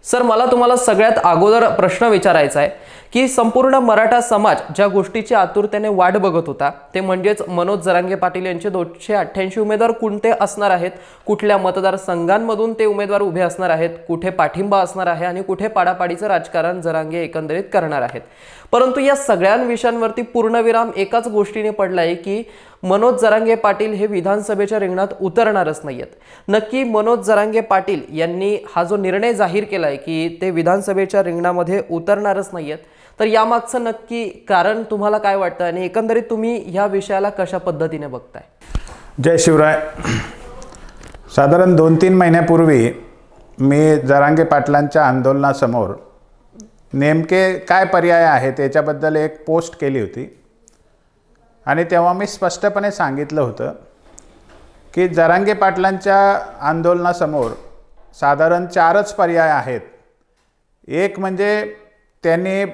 Sir, मला तुम्हाला सगळ्यात अगोदर प्रश्न विचारायचा आहे की संपूर्ण मराठा समाज ज्या गोष्टीची आतुरतेने वाट बघत होता ते म्हणजेच मनोज जरांगे पाटील यांचे 288 उमेदवार कोणते असणार आहेत, कुठल्या मतदारसंघांमधून ते उमेदवार उभे असणार आहेत, कुठे पाठिंबा असणार आहे आणि कुठे पाडापाडीचं राजकारण जरांगे एकंदरीत करणार आहेत। परंतु या सगळ्या विषयांवरती पूर्णविराम एकाच गोष्टीने पडलाय की मनोज जरांगे पाटील हे विधानसभेच्या रिंगणात उतरणारच नाहीयेत। नक्की मनोज जरांगे पाटील यांनी हा जो निर्णय जाहीर केलाय की ते विधानसभेच्या रिंगणामध्ये उतरणारच नाहीयेत, तर यामागचं नक्की कारण तुम्हाला काय वाटतं आणि एकंदरीत तुम्ही या विषयाला कशा पद्धतीने बघताय? जय शिवराय। साधारण 2-3 महिन्यापूर्वी मी जरांगे पाटलांच्या आंदोलनासमोर नेमके काय पर्याय आहेत याच्याबद्दल एक पोस्ट केली होती आणि तेव्हा मी स्पष्टपणे सांगितलं होतं की जरांगे पाटलांच्या आंदोलनासमोर साधारण 4च पर्याय आहेत। एक म्हणजे त्यांनी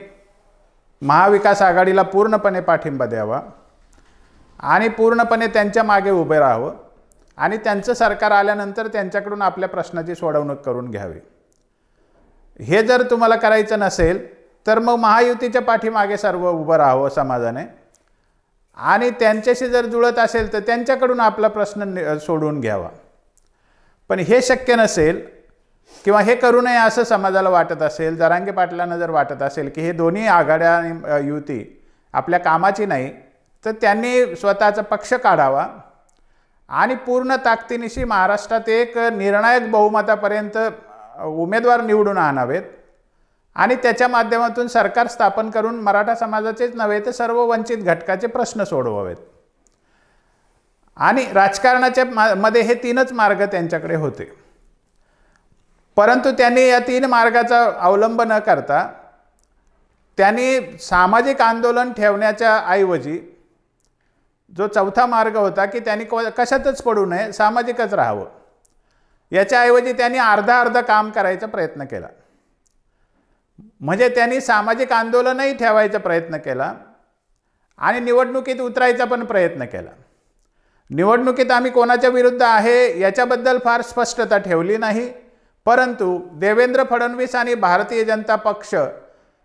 महाविकास आघाडीला पूर्णपणे पाठिंबा द्यावा आणि पूर्णपणे त्यांच्या मागे उभे राहावं आणि त्यांचं सरकार आल्यानंतर त्यांच्याकडून आपल्या प्रश्नाची सोडवणूक करून घ्यावी। हे जर तुम्हाला करायचं नसेल तर मग महायुतीच्या पाठीमागे सर्व उभं राहावं समाजाने आणि त्यांच्याशी जर जुळत असेल तर त्यांच्याकडून आपला प्रश्न सोडवून घ्यावा। पण हे शक्य नसेल किंवा हे करू नये असं समाजाला वाटत असेल, जरांगे पाटलांना जर वाटत असेल की हे दोन्ही आघाड्या आणि युती आपल्या कामाची नाही, तर त्यांनी स्वतःचा पक्ष काढावा आणि पूर्ण ताकदीनिशी महाराष्ट्रात एक निर्णायक बहुमतापर्यंत उमेदवार निवडून आणावेत आणि त्याच्या माध्यमातून सरकार स्थापन करून मराठा समाजाचेच नव्हे तर सर्व वंचित घटकाचे प्रश्न सोडवावेत। आणि राजकारणाच्या मध्ये हे 3च मार्ग त्यांच्याकडे होते, परंतु त्यांनी या 3 मार्गाचा अवलंब न करता त्यांनी सामाजिक आंदोलन ठेवण्याच्या ऐवजी जो 4था मार्ग होता की त्यांनी कशातच पडू नये, सामाजिकच राहावं, याच्याऐवजी त्यांनी अर्धा काम करायचा प्रयत्न केला। म्हणजे त्यांनी सामाजिक आंदोलनही ठेवायचा प्रयत्न केला आणि निवडणुकीत उतरायचा पण प्रयत्न केला। निवडणुकीत आम्ही कोणाच्या विरुद्ध आहे याच्याबद्दल फार स्पष्टता ठेवली नाही, परंतु देवेंद्र फडणवीस आणि भारतीय जनता पक्ष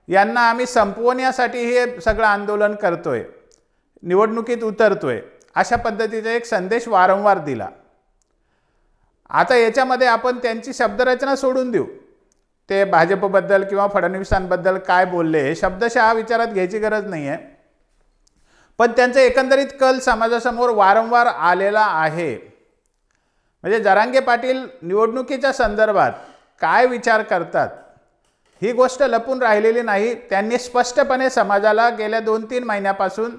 यांना आम्ही संपवण्यासाठी हे सगळं आंदोलन करतोय, निवडणुकीत उतरतोय, अशा पद्धतीचा एक संदेश वारंवार दिला। आता याच्यामध्ये आपण त्यांची शब्दरचना सोडून देऊ, ते भाजपबद्दल किंवा फडणवीसांबद्दल काय बोलले हे शब्दशः विचारात घ्यायची गरज नाही आहे, पण त्यांचं एकंदरीत कल समाजासमोर वारंवार आलेला आहे। म्हणजे जरांगे पाटील निवडणुकीच्या संदर्भात काय विचार करतात ही गोष्ट लपून राहिलेली नाही। त्यांनी स्पष्टपणे समाजाला गेल्या 2-3 महिन्यापासून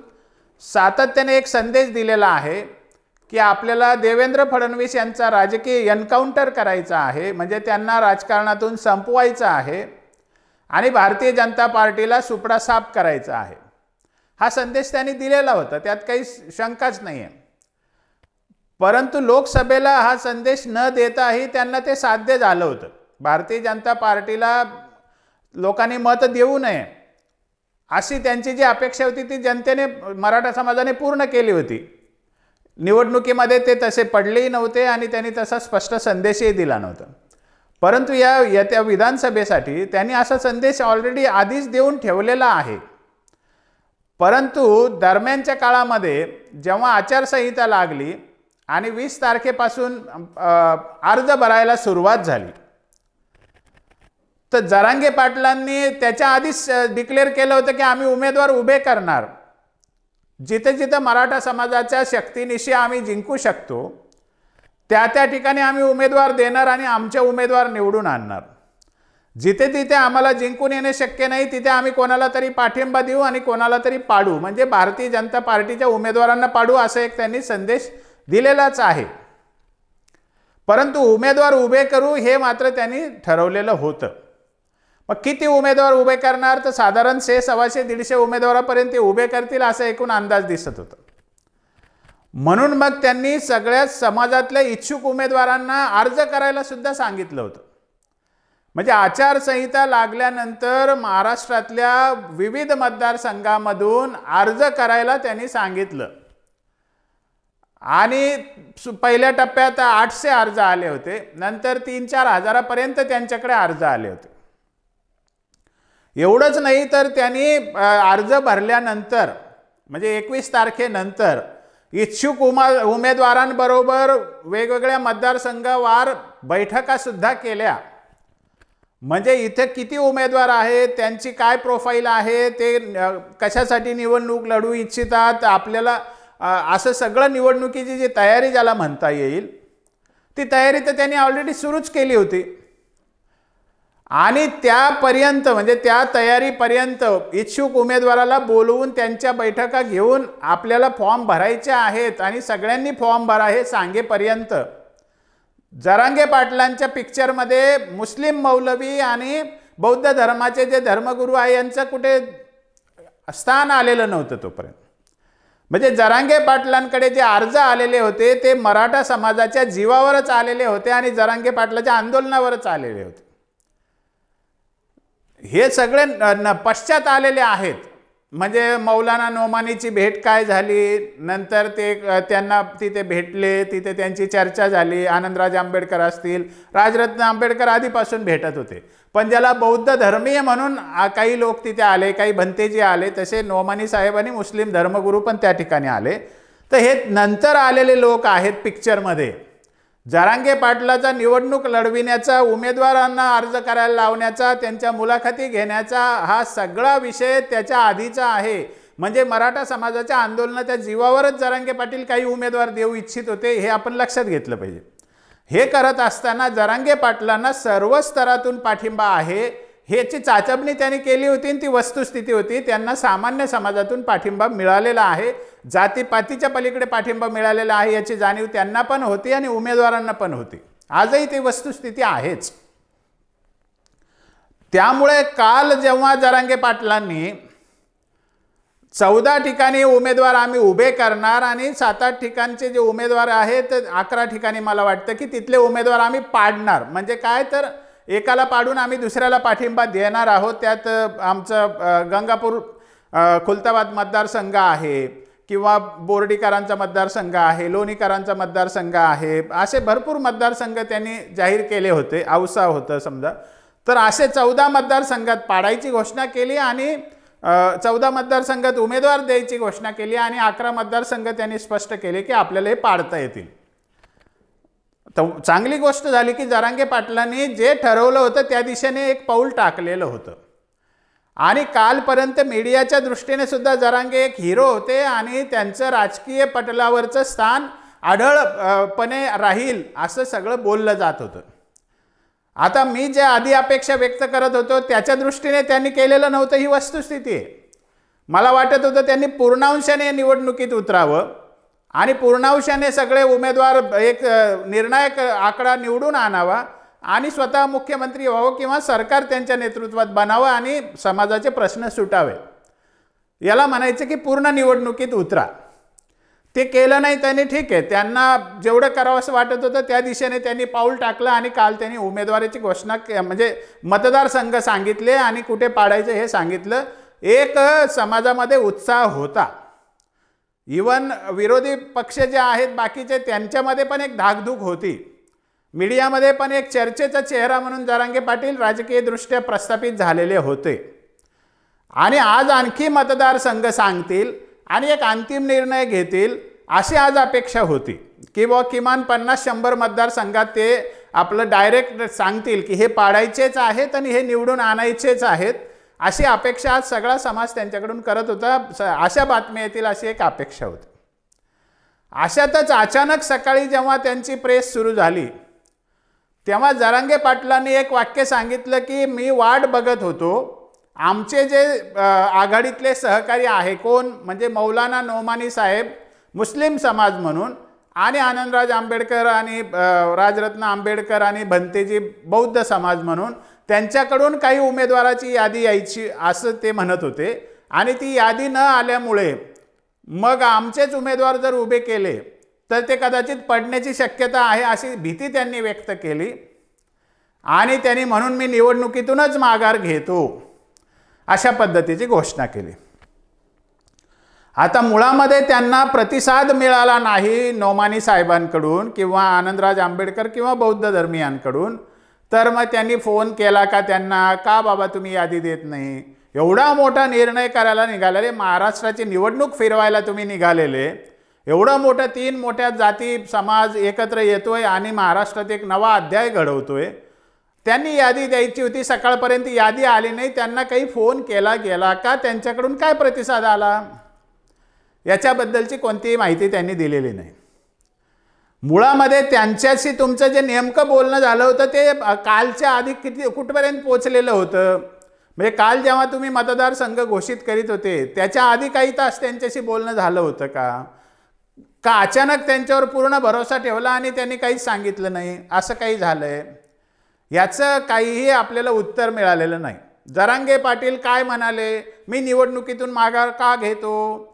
सातत्याने एक संदेश दिलेला आहे की आपल्याला देवेंद्र फडणवीस यांचा राजकीय एन्काउंटर करायचा आहे, म्हणजे त्यांना राजकारणातून संपवायचं आहे आणि भारतीय जनता पार्टीला सुपडा साफ करायचा आहे। हा संदेश त्यांनी दिलेला होता, त्यात काही शंकाच नाही आहे। परंतु लोकसभेला हा संदेश न देताही त्यांना ते साध्य झालं होतं। भारतीय जनता पार्टीला लोकांनी मत देऊ नये अशी त्यांची जी अपेक्षा होती ती जनतेने, मराठा समाजाने पूर्ण केली होती। निवडणुकीमध्ये ते तसे पडलेही नव्हते आणि त्यांनी तसा स्पष्ट संदेशही दिला नव्हता, परंतु येत्या विधानसभेसाठी त्यांनी असा संदेश ऑलरेडी आधीच देऊन ठेवलेला आहे। परंतु दरम्यानच्या काळामध्ये जेव्हा आचारसंहिता लागली आणि 20 तारखेपासून अर्ज भरायला सुरुवात झाली, तर जरांगे पाटलांनी त्याच्या आधीच डिक्लेअर केलं होतं की आम्ही उमेदवार उभे करणार, जिथे जिथे मराठा समाजाच्या शक्तीनिशी आम्ही जिंकू शकतो त्या ठिकाणी आम्ही उमेदवार देणार आणि आमचे उमेदवार निवडून आणणार। जिथे तिथे आम्हाला जिंकून येणे शक्य नाही तिथे आम्ही कोणाला तरी पाठिंबा देऊ आणि कोणाला तरी पाडू, म्हणजे भारतीय जनता पार्टीच्या उमेदवारांना पाडू, असा एक त्यांनी संदेश दिलेलाच आहे। परंतु उमेदवार उभे करू हे मात्र त्यांनी ठरवलेलं होतं। मग किती उमेदवार उभे करणार, तर साधारण 100-125 उमेदवारापर्यंत ते उभे करतील असा एकूण अंदाज दिसत होता। म्हणून मग त्यांनी सगळ्या समाजातल्या इच्छुक उमेदवारांना अर्ज करायला सुद्धा सांगितलं होतं। म्हणजे आचारसंहिता लागल्यानंतर महाराष्ट्रातल्या विविध मतदारसंघामधून अर्ज करायला त्यांनी सांगितलं आणि पहिल्या टप्प्यात 800 अर्ज आले होते, नंतर 3-4 हजारापर्यंत त्यांच्याकडे अर्ज आले होते। एवढंच नाही तर त्यांनी अर्ज भरल्यानंतर म्हणजे 21 तारखेनंतर इच्छुक उमेदवारांबरोबर वेगवेगळ्या मतदारसंघावार बैठकासुद्धा केल्या. म्हणजे इथे किती उमेदवार आहेत, त्यांची काय प्रोफाईल आहे, ते कशासाठी निवडणूक लढू इच्छितात, आपल्याला असं सगळं निवडणुकीची जी तयारी ज्याला म्हणता येईल ती तयारी तर त्यांनी ऑलरेडी सुरूच केली होती. आणि त्यापर्यंत म्हणजे त्या तयारीपर्यंत इच्छुक उमेदवाराला बोलवून त्यांच्या बैठका घेऊन आपल्याला फॉर्म भरायचे आहेत आणि सगळ्यांनी फॉर्म भरा हे सांगेपर्यंत जरांगे पाटलांच्या पिक्चरमध्ये मुस्लिम मौलवी आणि बौद्ध धर्माचे जे धर्मगुरू आहे यांचं कुठे स्थान आलेलं नव्हतं तोपर्यंत. म्हणजे जरांगे पाटलांकडे जे अर्ज आलेले होते ते मराठा समाजाच्या जीवावरच आलेले होते आणि जरांगे पाटलाच्या आंदोलनावरच आलेले होते. हे सगळे पश्चात आलेले आहेत. म्हणजे मौलाना नोमानीची भेट काय झाली, नंतर ते त्यांना तिथे भेटले, तिथे त्यांची चर्चा झाली. आनंदराज आंबेडकर असतील, राजरत्न आंबेडकर आधीपासून भेटत होते. पण ज्याला बौद्ध धर्मीय म्हणून काही लोक तिथे आले, काही भंतेजी आले, तसे नोमानी साहेब आणि मुस्लिम धर्मगुरू पण त्या ठिकाणी आले. तर हे नंतर आलेले लोक आहेत पिक्चरमध्ये. जरांगे पाटलाचा निवडणूक लढविण्याचा, उमेदवारांना अर्ज करायला लावण्याचा, त्यांच्या मुलाखती घेण्याचा हा सगळा विषय त्याच्या आधीचा आहे. म्हणजे मराठा समाजाच्या आंदोलनाच्या जीवावरच जरांगे पाटील काही उमेदवार देऊ इच्छित होते, हे आपण लक्षात घेतलं पाहिजे. हे करत असताना जरांगे पाटलांना सर्व स्तरातून पाठिंबा आहे ह्याची चाचपणी त्यांनी केली होती आणि ती वस्तुस्थिती होती. त्यांना सामान्य समाजातून पाठिंबा मिळालेला आहे, जातीपातीच्या पलीकडे पाठिंबा मिळालेला आहे याची जाणीव त्यांना पण होती आणि उमेदवारांना पण होती. आजही ती वस्तुस्थिती आहेच. त्यामुळे काल जेव्हा जरांगे पाटलांनी 14 ठिकाणी उमेदवार आम्ही उभे करणार आणि 7-8 ठिकाणचे जे उमेदवार आहेत 11 ठिकाणी मला वाटतं की तिथले उमेदवार आम्ही पाडणार. म्हणजे काय तर एकाला पाडून आम्ही दुसऱ्याला पाठिंबा देणार आहोत. त्यात आमचं गंगापूर खुलताबाद मतदारसंघ आहे किंवा बोर्डीकरांचा मतदारसंघ आहे, लोणीकरांचा मतदारसंघ आहे, असे भरपूर मतदारसंघ त्यांनी जाहीर केले होते. औसा होतं समजा. तर असे 14 मतदारसंघात पाडायची घोषणा केली आणि 14 मतदारसंघात उमेदवार द्यायची घोषणा केली आणि 11 मतदारसंघ त्यांनी स्पष्ट केले की आपल्याला हे पाडता येतील. तर चांगली गोष्ट झाली की जरांगे पाटलांनी जे ठरवलं होतं त्या दिशेने एक पाऊल टाकलेलं होतं. आणि कालपर्यंत मीडियाच्या दृष्टीने सुद्धा जरांगे एक हिरो होते आणि त्यांचं राजकीय पटलावरचं स्थान आढळपणे राहील असं सगळं बोललं जात होतं. आता मी जे आधी अपेक्षा व्यक्त करत होतो त्याच्या दृष्टीने त्यांनी केलेलं नव्हतं, ही वस्तुस्थिती आहे. मला वाटत होतं त्यांनी पूर्णांशाने निवडणुकीत उतरावं आणि पूर्णांशाने सगळे उमेदवार एक निर्णायक आकडा निवडून आणावा आणि स्वतः मुख्यमंत्री व्हावं किंवा सरकार त्यांच्या नेतृत्वात बनावं आणि समाजाचे प्रश्न सुटावे. याला म्हणायचं की पूर्ण निवडणुकीत उतरा. ते केलं नाही त्यांनी. ठीक आहे, त्यांना जेवढं करावं असं वाटत होतं त्या दिशेने त्यांनी पाऊल टाकलं आणि काल त्यांनी उमेदवारीची घोषणा म्हणजे मतदारसंघ सांगितले आणि कुठे पाडायचं हे सांगितलं. एक समाजामध्ये उत्साह होता. इवन विरोधी पक्ष जे आहेत बाकीचे त्यांच्यामध्ये पण एक धाकधूक होती. मीडियामध्ये पण एक चर्चेचा चेहरा म्हणून जरांगे पाटील राजकीयदृष्ट्या प्रस्थापित झालेले होते. आणि आज आणखी मतदारसंघ सांगतील आणि एक अंतिम निर्णय घेतील अशी आज अपेक्षा होती की बुवा किमान 50-100 मतदारसंघात ते आपलं डायरेक्ट सांगतील की हे पाडायचेच आहेत आणि हे निवडून आणायचेच आहेत, अशी अपेक्षा आज सगळा समाज त्यांच्याकडून करत होता. अशा बातम्या येतील अशी एक अपेक्षा होती. अशातच अचानक सकाळी जेव्हा त्यांची प्रेस सुरू झाली तेव्हा जरांगे पाटलांनी एक वाक्य सांगितलं की मी वाट बघत होतो. आमचे जे आघाडीतले सहकारी आहे कोण म्हणजे मौलाना नोमानी साहेब मुस्लिम समाज म्हणून आणि आनंदराज आंबेडकर आणि राजरत्न आंबेडकर आणि भंतेजी बौद्ध समाज म्हणून त्यांच्याकडून काही उमेदवाराची यादी यायची असं ते म्हणत होते. आणि ती यादी न आल्यामुळे मग आमचेच उमेदवार जर उभे केले तर ते कदाचित पडण्याची शक्यता आहे अशी भीती त्यांनी व्यक्त केली. आणि त्यांनी म्हणून मी निवडणुकीतूनच माघार घेतो अशा पद्धतीची घोषणा केली. आता मुळामध्ये त्यांना प्रतिसाद मिळाला नाही नोमानी साहेबांकडून किंवा आनंदराज आंबेडकर किंवा बौद्ध धर्मीयांकडून. तर मग त्यांनी फोन केला का त्यांना, का बाबा तुम्ही यादी देत नाही? एवढा मोठा निर्णय करायला निघालेले, महाराष्ट्राची निवडणूक फिरवायला तुम्ही निघालेले, एवढं मोठं 3 मोठ्या जाती समाज एकत्र येतोय आणि महाराष्ट्रात एक नवा अध्याय घडवतोय. त्यांनी यादी द्यायची होती, सकाळपर्यंत यादी आली नाही. त्यांना काही फोन केला गेला का? त्यांच्याकडून काय प्रतिसाद आला? याच्याबद्दलची कोणतीही माहिती त्यांनी दिलेली नाही. मुळामध्ये त्यांच्याशी तुमचं जे नेमकं बोलणं झालं होतं ते कालच्या आधी कुठपर्यंत पोचलेलं होतं? म्हणजे काल जेव्हा तुम्ही मतदारसंघ घोषित करीत होते त्याच्या आधी काही तास त्यांच्याशी बोलणं झालं होतं का? का अचानक त्यांच्यावर पूर्ण भरोसा ठेवला आणि त्यांनी काहीच सांगितलं नाही, असं काही झालंय? याचं काहीही आपल्याला उत्तर मिळालेलं नाही. जरांगे पाटील काय म्हणाले, मी निवडणुकीतून माघार का घेतो?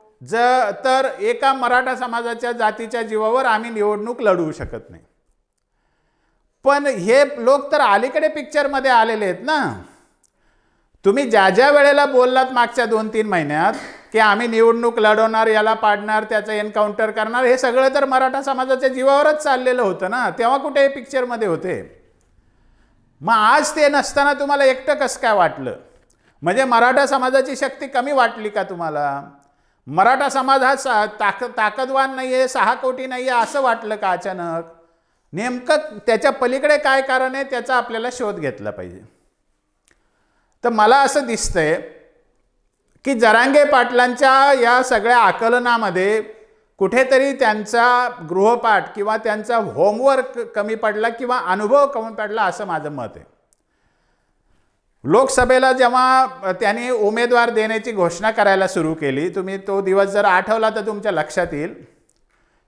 तर एका मराठा समाजाच्या जातीच्या जीवावर आम्ही निवडणूक लढवू शकत नाही. पण हे लोक तर अलीकडे पिक्चरमध्ये आलेले आहेत ना. तुम्ही ज्या ज्या वेळेला बोललात मागच्या 2-3 महिन्यात की आम्ही निवडणूक लढवणार, याला पाडणार, त्याचं एन्काउंटर करणार, हे सगळं तर मराठा समाजाच्या जीवावरच चाललेलं होतं ना. तेव्हा कुठे हे पिक्चरमध्ये होते? मग आज ते नसताना तुम्हाला एकटं कसं काय वाटलं? म्हणजे मराठा समाजाची शक्ती कमी वाटली का तुम्हाला? मराठा समाज हा ताकदवान नाही आहे, 6 कोटी नाही आहे असं वाटलं का अचानक? नेमकं त्याच्या पलीकडे काय कारण आहे त्याचा आपल्याला शोध घेतला पाहिजे. तर मला असं दिसतंय की जरांगे पाटलांच्या या सगळ्या आकलनामध्ये कुठेतरी त्यांचा गृहपाठ किंवा त्यांचा होमवर्क कमी पडला किंवा अनुभव कमी पडला असं माझं मत आहे. लोकसभेला जेव्हा त्यांनी उमेदवार देण्याची घोषणा करायला सुरू केली, तुम्ही तो दिवस जर आठवला तर तुमच्या लक्षात येईल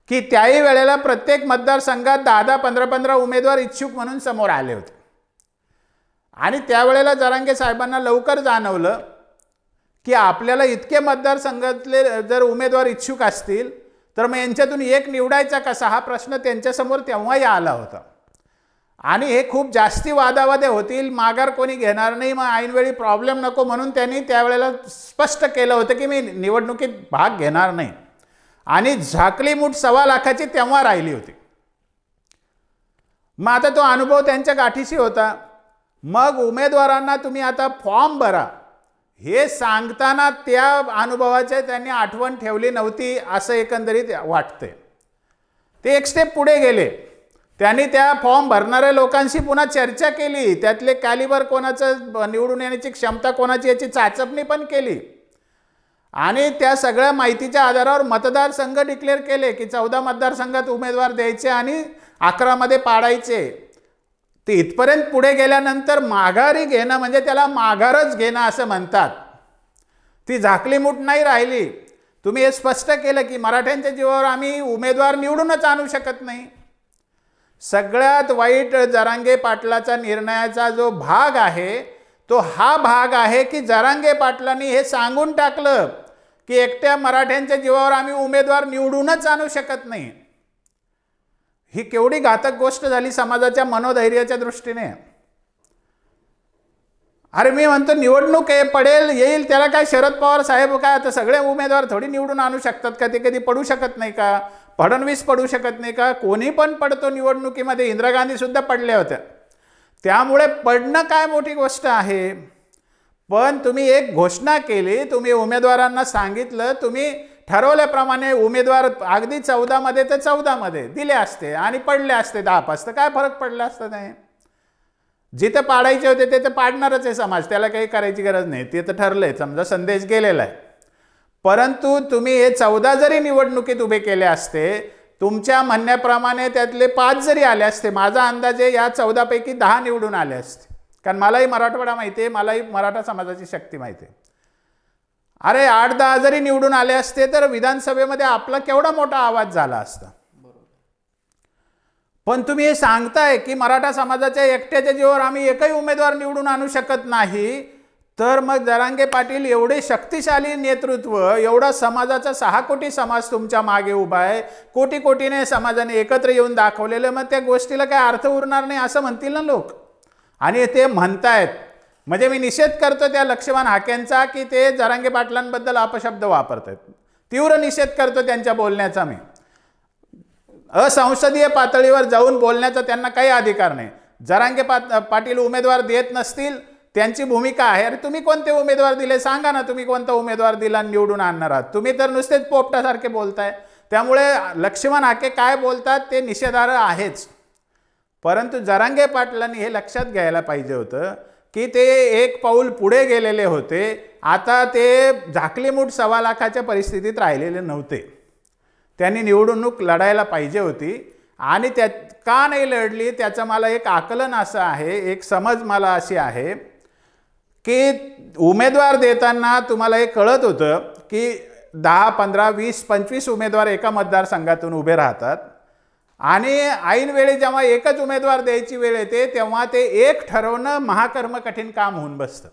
की त्याही वेळेला प्रत्येक मतदारसंघात 10-10, 15-15 उमेदवार इच्छुक म्हणून समोर आले होते. आणि त्यावेळेला जरांगे साहेबांना लवकर जाणवलं की आपल्याला इतके मतदारसंघातले जर उमेदवार इच्छुक असतील तर मग यांच्यातून एक निवडायचा कसा, हा प्रश्न त्यांच्यासमोर तेव्हाही आला होता. आणि हे खूप जास्ती वादावादे होतील, माघार कोणी घेणार नाही, मग ऐनवेळी प्रॉब्लेम नको म्हणून त्यांनी त्यावेळेला स्पष्ट केलं होतं की मी निवडणुकीत भाग घेणार नाही. आणि झाकली मूठ 1.25 लाखाची तेव्हा राहिली होती. मग आता तो अनुभव त्यांच्या गाठीशी होता. मग उमेदवारांना तुम्ही आता फॉर्म भरा हे सांगताना त्या अनुभवाची त्यांनी आठवण ठेवली नव्हती असं एकंदरीत वाटतंय. ते एक स्टेप पुढे गेले. त्यांनी त्या फॉर्म भरणाऱ्या लोकांशी पुन्हा चर्चा केली, त्यातले कॅलिबर कोणाचं, निवडून येण्याची क्षमता कोणाची याची चाचपणी पण केली. आणि त्या सगळ्या माहितीच्या आधारावर मतदारसंघ डिक्लेअर केले की 14 मतदारसंघात उमेदवार द्यायचे आणि 11 मध्ये पाडायचे. ते इथपर्यंत पुढे गेल्यानंतर माघारी घेणं म्हणजे त्याला माघारच घेणं असं म्हणतात. ती झाकली मूठ नाही राहिली. तुम्ही हे स्पष्ट केलं की मराठ्यांच्या जीवावर आम्ही उमेदवार निवडूनच आणू शकत नाही. सगळ्यात वाईट जरांगे पाटलाचा निर्णयाचा जो भाग आहे तो हा भाग आहे की जरांगे पाटलांनी हे सांगून टाकलं की एकट्या मराठ्यांच्या जीवावर आम्ही उमेदवार निवडूनच आणू शकत नाही. ही केवढी घातक गोष्ट झाली समाजाच्या मनोधैर्याच्या दृष्टीने. अरे मी म्हणतो निवडणूक पडेल येईल त्याला काय शरद पवार साहेब काय आता सगळे उमेदवार थोडी निवडून आणू शकतात का? ते कधी पडू शकत नाही का? फडणवीस पडू शकत नाही का? कोणी पण पडतो निवडणुकीमध्ये. इंदिरा गांधी सुद्धा पडल्या होत्या. त्यामुळे पडणं काय मोठी गोष्ट आहे? पण तुम्ही एक घोषणा केली, तुम्ही उमेदवारांना सांगितलं, तुम्ही ठरवल्याप्रमाणे उमेदवार अगदी 14 मध्ये तर 14 मध्ये दिले असते आणि पडले असते 10-5 तर काय फरक पडला असता? नाही, जिथे पाडायचे होते ते तर पाडणारच आहे समाज, त्याला काही करायची गरज नाही. ते तर ठरलंय, समजा संदेश गेलेला आहे. परंतु तुम्ही हे 14 जरी निवडणुकीत उभे केले असते, तुमच्या म्हणण्याप्रमाणे त्यातले 5 जरी आले असते, माझा अंदाज आहे या 14 पैकी 10 निवडून आले असते. कारण मलाही मराठवाडा माहिती आहे, मलाही मराठा समाजाची शक्ती माहिती आहे. अरे 8-10 जरी निवडून आले असते तर विधानसभेमध्ये आपला केवढा मोठा आवाज झाला असता. पण तुम्ही हे सांगताय की मराठा समाजाच्या एकट्याच्या जीवावर आम्ही एकही उमेदवार निवडून आणू शकत नाही. तर मग जरांगे पाटील एवढे शक्तिशाली नेतृत्व, एवढा समाजाचा 6 कोटी समाज तुमच्या मागे उभा आहे, कोटी कोटीने समाजाने एकत्र येऊन दाखवलेलं, मग त्या गोष्टीला काय अर्थ उरणार नाही असं म्हणतील ना लोक. आणि ते म्हणतायत म्हणजे मी निषेध करतो त्या लक्ष्मण हाकेंचा की ते जरांगे पाटलांबद्दल अपशब्द वापरतात. तीव्र निषेध करतो त्यांच्या बोलण्याचा. मी असंसदीय पातळीवर जाऊन बोलण्याचा त्यांना काही अधिकार नाही. जरांगे पाटील उमेदवार देत नसतील, त्यांची भूमिका आहे, अरे तुम्ही कोणते उमेदवार दिले सांगा ना, तुम्ही कोणता उमेदवार दिला निवडून आणणार आहात, तुम्ही तर नुसतेच पोपटासारखे बोलताय. त्यामुळे लक्ष्मण हाके काय बोलतात ते निषेधार्ह आहेच. परंतु जरांगे पाटलांनी हे लक्षात घ्यायला पाहिजे होतं की ते एक पाऊल पुढे गेलेले होते. आता ते झाकलीमूठ 1.25 लाखाच्या परिस्थितीत राहिलेले नव्हते. त्यांनी निवडणूक लढायला पाहिजे होती आणि त्या का नाही लढली त्याचं मला एक आकलन असं आहे, एक समज मला अशी आहे की उमेदवार देताना तुम्हाला हे कळत होतं की 10, 15, 20, 25 उमेदवार एका मतदारसंघातून उभे राहतात आणि ऐनवेळी जेव्हा एकच उमेदवार द्यायची वेळ येते तेव्हा ते एक ठरवणं महाकर्म कठीण काम होऊन बसतं.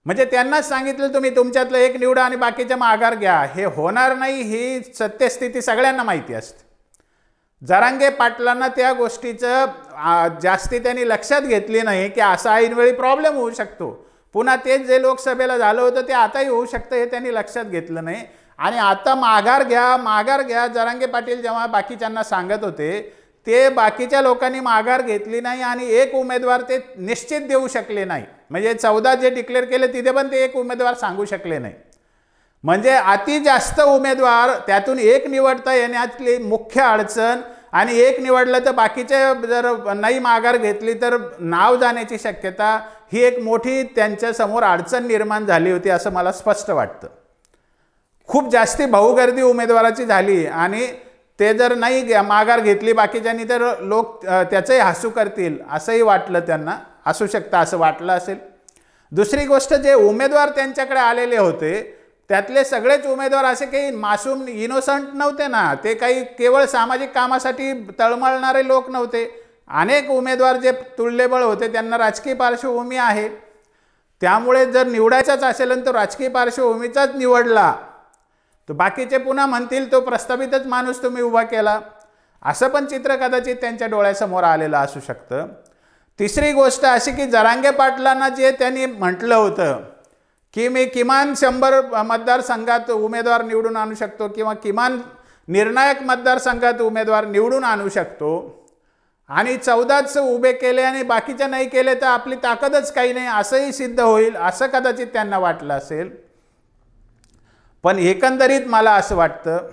म्हणजे त्यांनाच सांगितलं तुम्ही तुमच्यातलं एक निवडा आणि बाकीच्या माघार घ्या, हे होणार नाही, ही सत्यस्थिती सगळ्यांना माहिती असते. जरांगे पाटलांना त्या गोष्टीचं जास्ती त्यांनी लक्षात घेतली नाही की असा ऐनवेळी प्रॉब्लेम होऊ शकतो. पुन्हा तेच जे लोकसभेला झालं होतं ते आताही होऊ शकतं हे त्यांनी लक्षात घेतलं नाही. आणि आता माघार घ्या जरांगे पाटील जेव्हा बाकीच्यांना सांगत होते ते बाकीच्या लोकांनी माघार घेतली नाही आणि एक उमेदवार ते निश्चित देऊ शकले नाही. म्हणजे 14 जे डिक्लेअर केले तिथे पण ते एक उमेदवार सांगू शकले नाही. म्हणजे अति जास्त उमेदवार त्यातून एक निवडता येण्यातली मुख्य अडचण, आणि एक निवडलं तर बाकीचे जर नाही माघार घेतली तर नाव जाण्याची शक्यता, ही एक मोठी त्यांच्यासमोर अडचण निर्माण झाली होती असं मला स्पष्ट वाटतं. खूप जास्ती भाऊगर्दी उमेदवाराची झाली आणि ते जर नाही माघार घेतली बाकीच्यांनी तर लोक त्याचंही हसू करतील असंही वाटलं त्यांना, असू शकतं असं वाटलं असेल. दुसरी गोष्ट, जे उमेदवार त्यांच्याकडे आलेले होते त्यातले सगळेच उमेदवार असे काही मासूम इनोसंट नव्हते ना, ते काही केवळ सामाजिक कामासाठी तळमळणारे लोक नव्हते. अनेक उमेदवार जे तुल्यबळ होते त्यांना राजकीय पार्श्वभूमी आहे. त्यामुळे जर निवडायचाच असेल तर राजकीय पार्श्वभूमीचाच निवडला तर बाकीचे पुन्हा म्हणतील तो प्रस्थापितच माणूस तुम्ही उभा केला, असं पण चित्र कदाचित त्यांच्या डोळ्यासमोर आलेलं असू शकतं. तिसरी गोष्ट अशी की जरांगे पाटलांना जे त्यांनी म्हटलं होतं की मी किमान 100 मतदारसंघात उमेदवार निवडून आणू शकतो किंवा किमान निर्णायक मतदारसंघात उमेदवार निवडून आणू शकतो आणि 14च उभे केले आणि बाकीच्या नाही केले तर आपली ताकदच काही नाही असंही सिद्ध होईल, असं कदाचित त्यांना वाटलं असेल. पण एकंदरीत मला असं वाटतं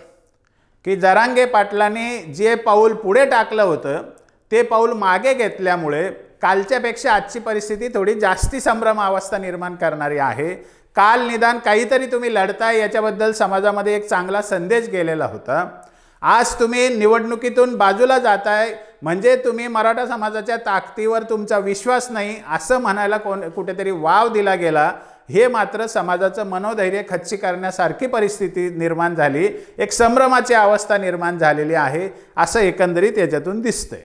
की जरांगे पाटलांनी जे पाऊल पुढे टाकलं होतं ते पाऊल मागे घेतल्यामुळे कालच्यापेक्षा आजची परिस्थिती थोडी जास्ती संभ्रमावस्था निर्माण करणारी आहे. काल निदान काहीतरी तुम्ही लढताय याच्याबद्दल समाजामध्ये एक चांगला संदेश गेलेला होता. आज तुम्ही निवडणुकीतून बाजूला जाताय म्हणजे तुम्ही मराठा समाजाच्या ताकदीवर तुमचा विश्वास नाही असं म्हणायला कुठेतरी वाव दिला गेला. हे मात्र समाजाचं मनोधैर्य खच्ची करण्यासारखी परिस्थिती निर्माण झाली, एक संभ्रमाची अवस्था निर्माण झालेली आहे असं एकंदरीत याच्यातून दिसतंय.